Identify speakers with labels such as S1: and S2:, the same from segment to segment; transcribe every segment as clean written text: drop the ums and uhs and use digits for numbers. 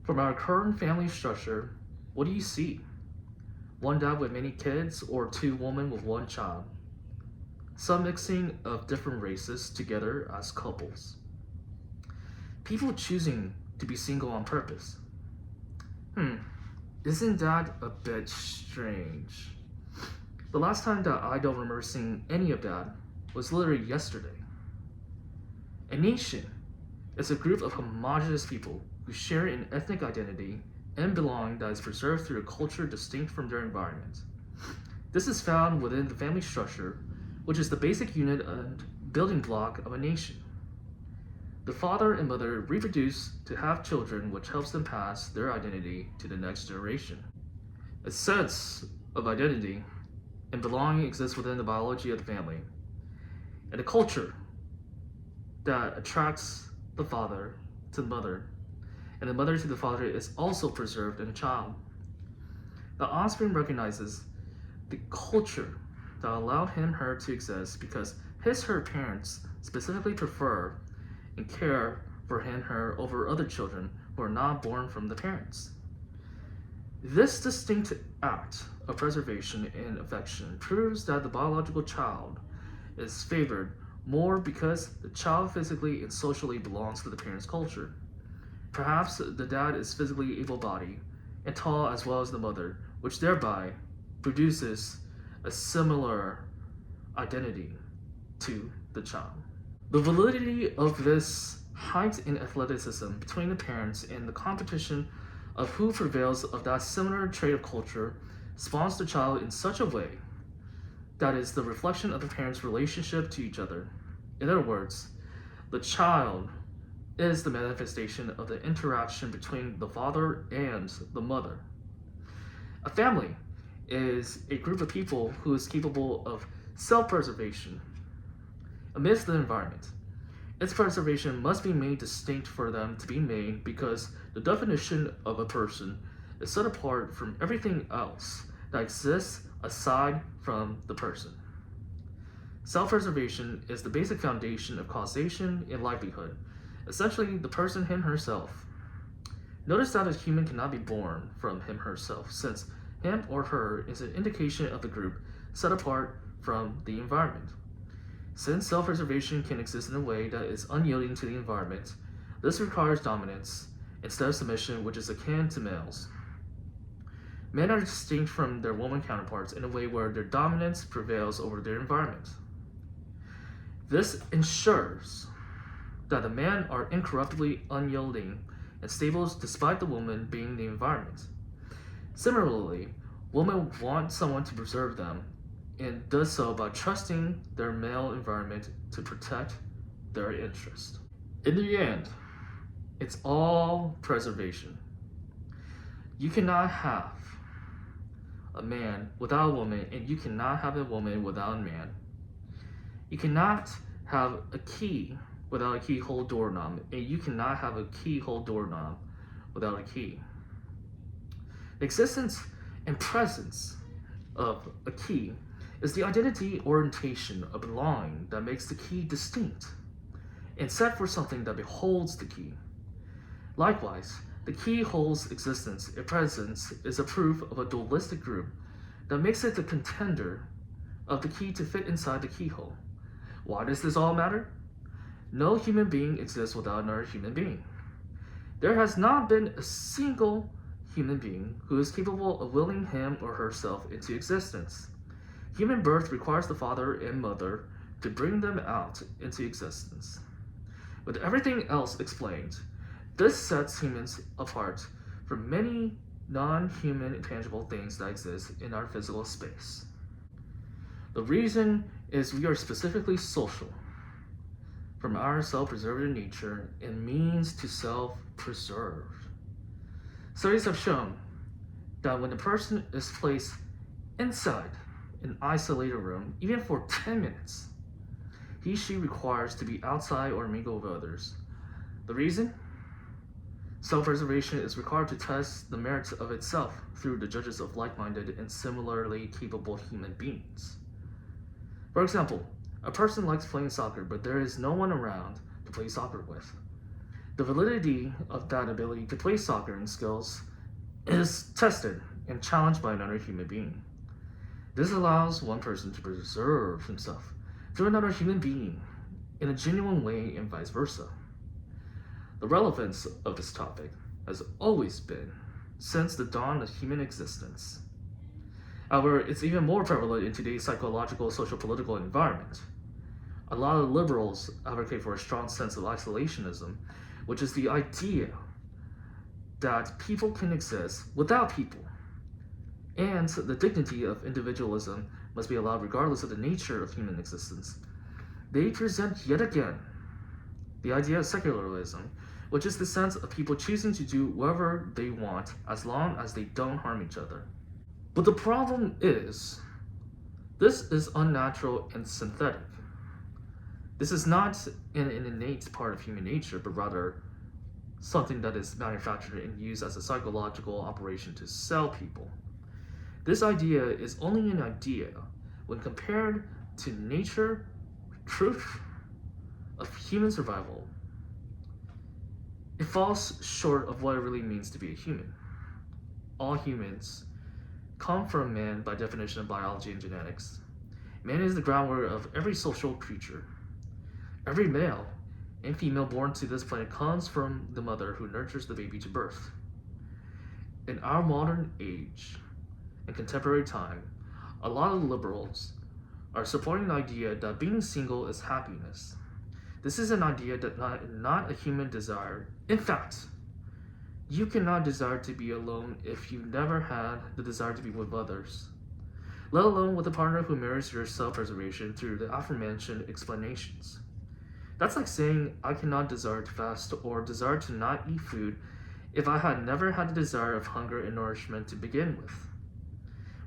S1: From our current family structure, what do you see? One dad with many kids or two women with one child? Some mixing of different races together as couples? People choosing to be single on purpose? Isn't that a bit strange? The last time that I don't remember seeing any of that was literally yesterday. A nation is a group of homogeneous people who share an ethnic identity and belonging that is preserved through a culture distinct from their environment. This is found within the family structure, which is the basic unit and building block of a nation. The father and mother reproduce to have children, which helps them pass their identity to the next generation. A sense of identity and belonging exists within the biology of the family, and a culture that attracts the father to the mother, and the mother to the father is also preserved in a child. The offspring recognizes the culture that allowed her to exist because her parents specifically prefer and care for her over other children who are not born from the parents. This distinct act of preservation and affection proves that the biological child is favored more because the child physically and socially belongs to the parent's culture. Perhaps the dad is physically able-bodied and tall as well as the mother, which thereby produces a similar identity to the child. The validity of this height in athleticism between the parents and the competition of who prevails of that similar trait of culture spawns the child in such a way that is the reflection of the parents' relationship to each other. In other words, the child is the manifestation of the interaction between the father and the mother. A family is a group of people who is capable of self-preservation amidst the environment. Its preservation must be made distinct for them to be made because the definition of a person is set apart from everything else that exists aside from the person. Self-preservation is the basic foundation of causation and livelihood, essentially the person him herself. Notice that a human cannot be born from him herself, since him or her is an indication of the group set apart from the environment. Since self-preservation can exist in a way that is unyielding to the environment, this requires dominance instead of submission, which is akin to males. Men are distinct from their woman counterparts in a way where their dominance prevails over their environment. This ensures that the men are incorruptibly unyielding and stable despite the woman being the environment. Similarly, women want someone to preserve them and does so by trusting their male environment to protect their interest. In the end, it's all preservation. You cannot have a man without a woman, and you cannot have a woman without a man. You cannot have a key without a keyhole doorknob, and you cannot have a keyhole doorknob without a key. The existence and presence of a key is the identity orientation of belonging that makes the key distinct and set for something that beholds the key. Likewise, the keyhole's existence and presence is a proof of a dualistic group that makes it the contender of the key to fit inside the keyhole. Why does this all matter? No human being exists without another human being. There has not been a single human being who is capable of willing him or herself into existence. Human birth requires the father and mother to bring them out into existence. With everything else explained, this sets humans apart from many non-human intangible things that exist in our physical space. The reason is we are specifically social from our self-preservative nature and means to self-preserve. Studies have shown that when a person is placed inside an isolated room, even for 10 minutes, she requires to be outside or mingle with others. The reason? Self-preservation is required to test the merits of itself through the judges of like-minded and similarly capable human beings. For example, a person likes playing soccer, but there is no one around to play soccer with. The validity of that ability to play soccer and skills is tested and challenged by another human being. This allows one person to preserve himself through another human being in a genuine way and vice versa. The relevance of this topic has always been since the dawn of human existence. However, it's even more prevalent in today's psychological, social, political environment. A lot of liberals advocate for a strong sense of isolationism, which is the idea that people can exist without people, and the dignity of individualism must be allowed regardless of the nature of human existence. They present yet again the idea of secularism, which is the sense of people choosing to do whatever they want as long as they don't harm each other. But the problem is, this is unnatural and synthetic. This is not an innate part of human nature, but rather something that is manufactured and used as a psychological operation to sell people. This idea is only an idea when compared to nature, truth of human survival. It falls short of what it really means to be a human. All humans come from man by definition of biology and genetics. Man is the groundwork of every social creature. Every male and female born to this planet comes from the mother who nurtures the baby to birth. In our modern age and contemporary time, a lot of liberals are supporting the idea that being single is happiness. This is an idea that not a human desire. In fact, you cannot desire to be alone if you never had the desire to be with others, let alone with a partner who mirrors your self-preservation through the aforementioned explanations. That's like saying I cannot desire to fast or desire to not eat food if I had never had the desire of hunger and nourishment to begin with.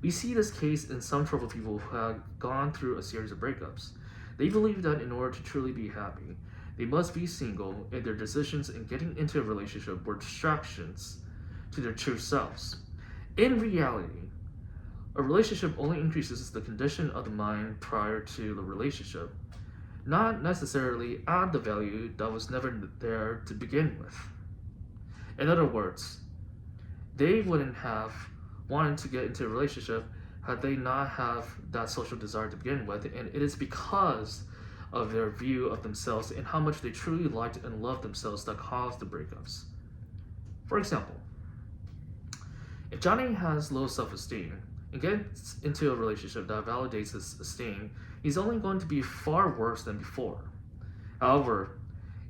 S1: We see this case in some troubled people who have gone through a series of breakups. They believe that in order to truly be happy, they must be single, and their decisions in getting into a relationship were distractions to their true selves. In reality, a relationship only increases the condition of the mind prior to the relationship, not necessarily add the value that was never there to begin with. In other words, they wouldn't have wanted to get into a relationship had they not have that social desire to begin with, and it is because of their view of themselves and how much they truly liked and loved themselves that caused the breakups. For example, if Johnny has low self-esteem and gets into a relationship that validates his esteem, he's only going to be far worse than before. However,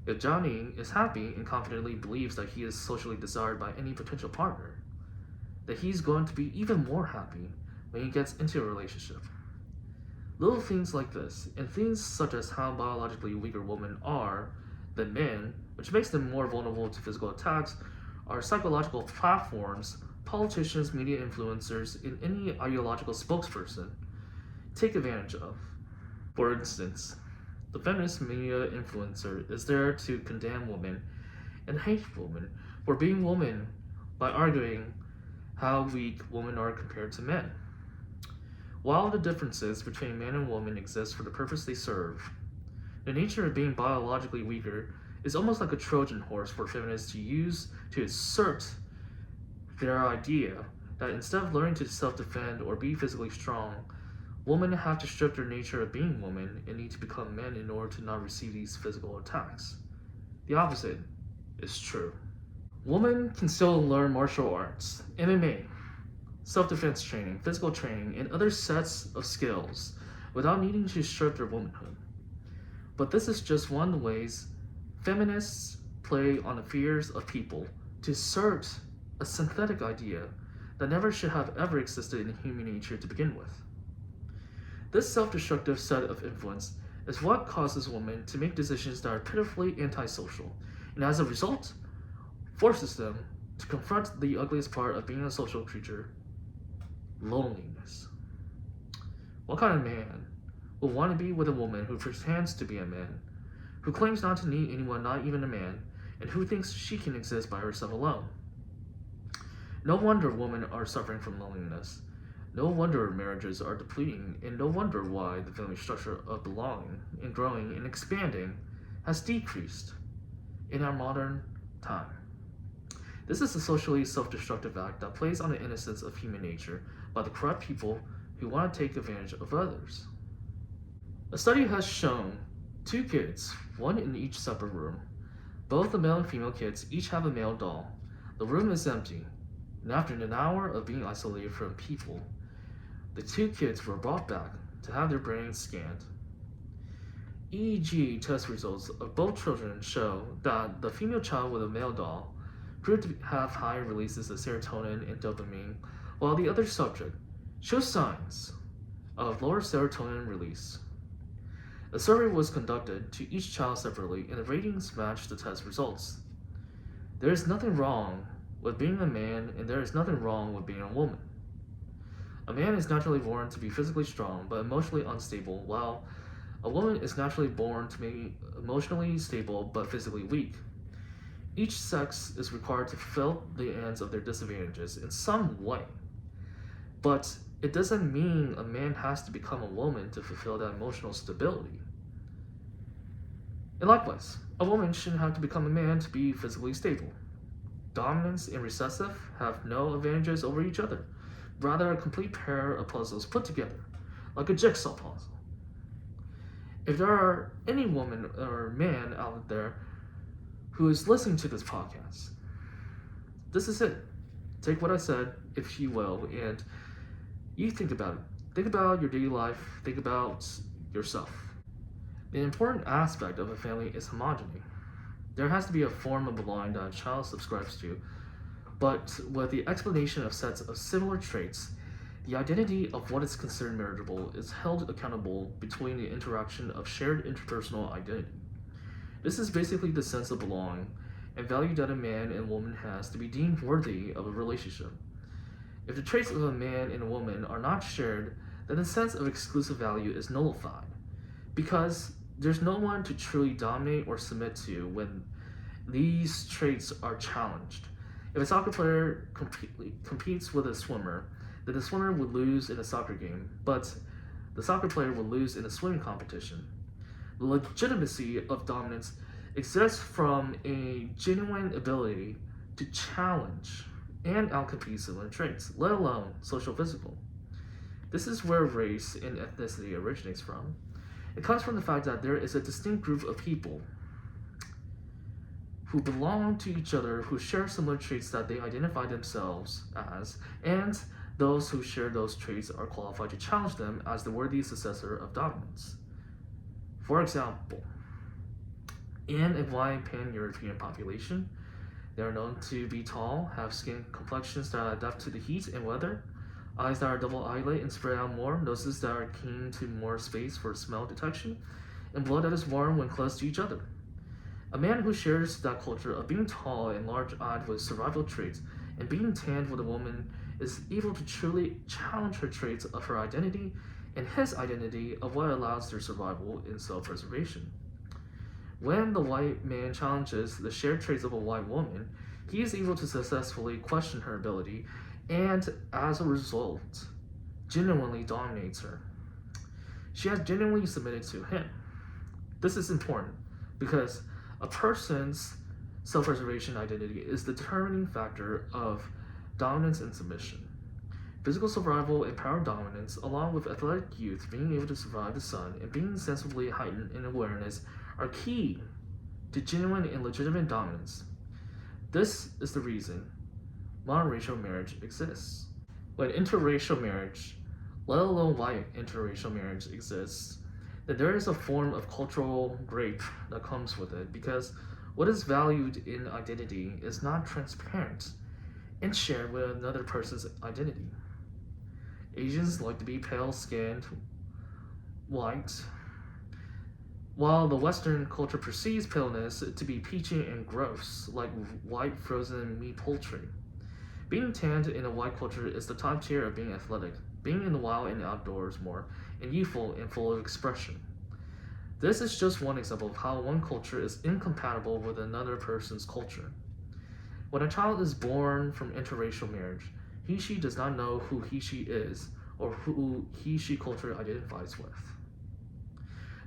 S1: if Johnny is happy and confidently believes that he is socially desired by any potential partner, that he's going to be even more happy when he gets into a relationship. Little things like this, and things such as how biologically weaker women are than men, which makes them more vulnerable to physical attacks, are psychological platforms politicians, media influencers, and any ideological spokesperson take advantage of. For instance, the feminist media influencer is there to condemn women and hate women for being women by arguing how weak women are compared to men. While the differences between man and woman exist for the purpose they serve, the nature of being biologically weaker is almost like a Trojan horse for feminists to use to assert their idea that instead of learning to self-defend or be physically strong, women have to strip their nature of being women and need to become men in order to not receive these physical attacks. The opposite is true. Women can still learn martial arts, MMA, self-defense training, physical training, and other sets of skills without needing to strip their womanhood. But this is just one of the ways feminists play on the fears of people to assert a synthetic idea that never should have ever existed in human nature to begin with. This self-destructive set of influence is what causes women to make decisions that are pitifully antisocial, and as a result, forces them to confront the ugliest part of being a social creature: loneliness. What kind of man will want to be with a woman who pretends to be a man, who claims not to need anyone, not even a man, and who thinks she can exist by herself alone? No wonder women are suffering from loneliness. No wonder marriages are depleting, and no wonder why the family structure of belonging and growing and expanding has decreased. in our modern time. This is a socially self-destructive act that plays on the innocence of human nature by the corrupt people who want to take advantage of others. A study has shown two kids, one in each separate room. Both the male and female kids each have a male doll. The room is empty, and after an hour of being isolated from people, the two kids were brought back to have their brains scanned. EEG test results of both children show that the female child with a male doll proved to have higher releases of serotonin and dopamine, while the other subject shows signs of lower serotonin release. A survey was conducted to each child separately, and the ratings matched the test results. There is nothing wrong with being a man, and there is nothing wrong with being a woman. A man is naturally born to be physically strong but emotionally unstable, while a woman is naturally born to be emotionally stable but physically weak. Each sex is required to fulfill the ends of their disadvantages in some way, but it doesn't mean a man has to become a woman to fulfill that emotional stability. And likewise, a woman shouldn't have to become a man to be physically stable. Dominance and recessive have no advantages over each other, rather a complete pair of puzzles put together, like a jigsaw puzzle. If there are any woman or man out there who is listening to this podcast, this is it. Take what I said, if you will, and you think about it. Think about your daily life. Think about yourself. The important aspect of a family is homogeny. There has to be a form of belonging that a child subscribes to, but with the explanation of sets of similar traits, the identity of what is considered marriageable is held accountable between the interaction of shared interpersonal identity. This is basically the sense of belonging and value that a man and woman has to be deemed worthy of a relationship. If the traits of a man and a woman are not shared, then the sense of exclusive value is nullified, because there's no one to truly dominate or submit to when these traits are challenged. If a soccer player competes with a swimmer, then the swimmer would lose in a soccer game, but the soccer player would lose in a swimming competition. The legitimacy of dominance exists from a genuine ability to challenge and outcompete similar traits, let alone social physical. This is where race and ethnicity originates from. It comes from the fact that there is a distinct group of people who belong to each other, who share similar traits that they identify themselves as, and those who share those traits are qualified to challenge them as the worthy successor of dominance. For example, in a wide pan-European population, they are known to be tall, have skin complexions that adapt to the heat and weather, eyes that are double eyelid and spread out more, noses that are keen to more space for smell detection, and blood that is warm when close to each other. A man who shares that culture of being tall and large-eyed with survival traits and being tanned with a woman is able to truly challenge her traits of her identity and his identity of what allows their survival and self-preservation. When the white man challenges the shared traits of a white woman, he is able to successfully question her ability and, as a result, genuinely dominates her. She has genuinely submitted to him. This is important because a person's self-preservation identity is the determining factor of dominance and submission. Physical survival and power dominance, along with athletic youth being able to survive the sun and being sensibly heightened in awareness, are key to genuine and legitimate dominance. This is the reason monoracial marriage exists. When interracial marriage, let alone white interracial marriage, exists, then there is a form of cultural rape that comes with it, because what is valued in identity is not transparent and shared with another person's identity. Asians like to be pale-skinned, white, while the Western culture perceives paleness to be peachy and gross, like white frozen meat poultry. Being tanned in a white culture is the top tier of being athletic, being in the wild and outdoors more, and youthful and full of expression. This is just one example of how one culture is incompatible with another person's culture. When a child is born from interracial marriage, he/she does not know who he/she is or who he/she culture identifies with.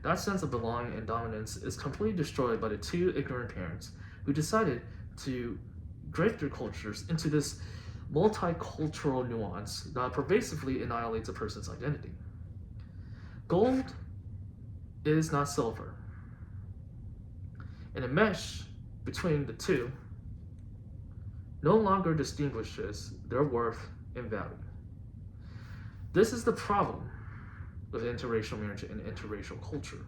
S1: That sense of belonging and dominance is completely destroyed by the two ignorant parents who decided to graft their cultures into this multicultural nuance that pervasively annihilates a person's identity. Gold is not silver, and a mesh between the two no longer distinguishes their worth and value. This is the problem with interracial marriage and interracial culture.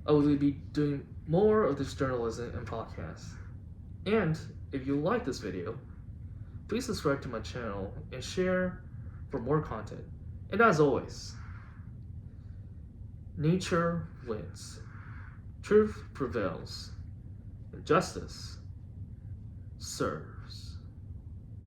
S1: I will be doing more of this journalism and podcast. And if you like this video, please subscribe to my channel and share for more content. And as always, nature wins, truth prevails, and justice serves.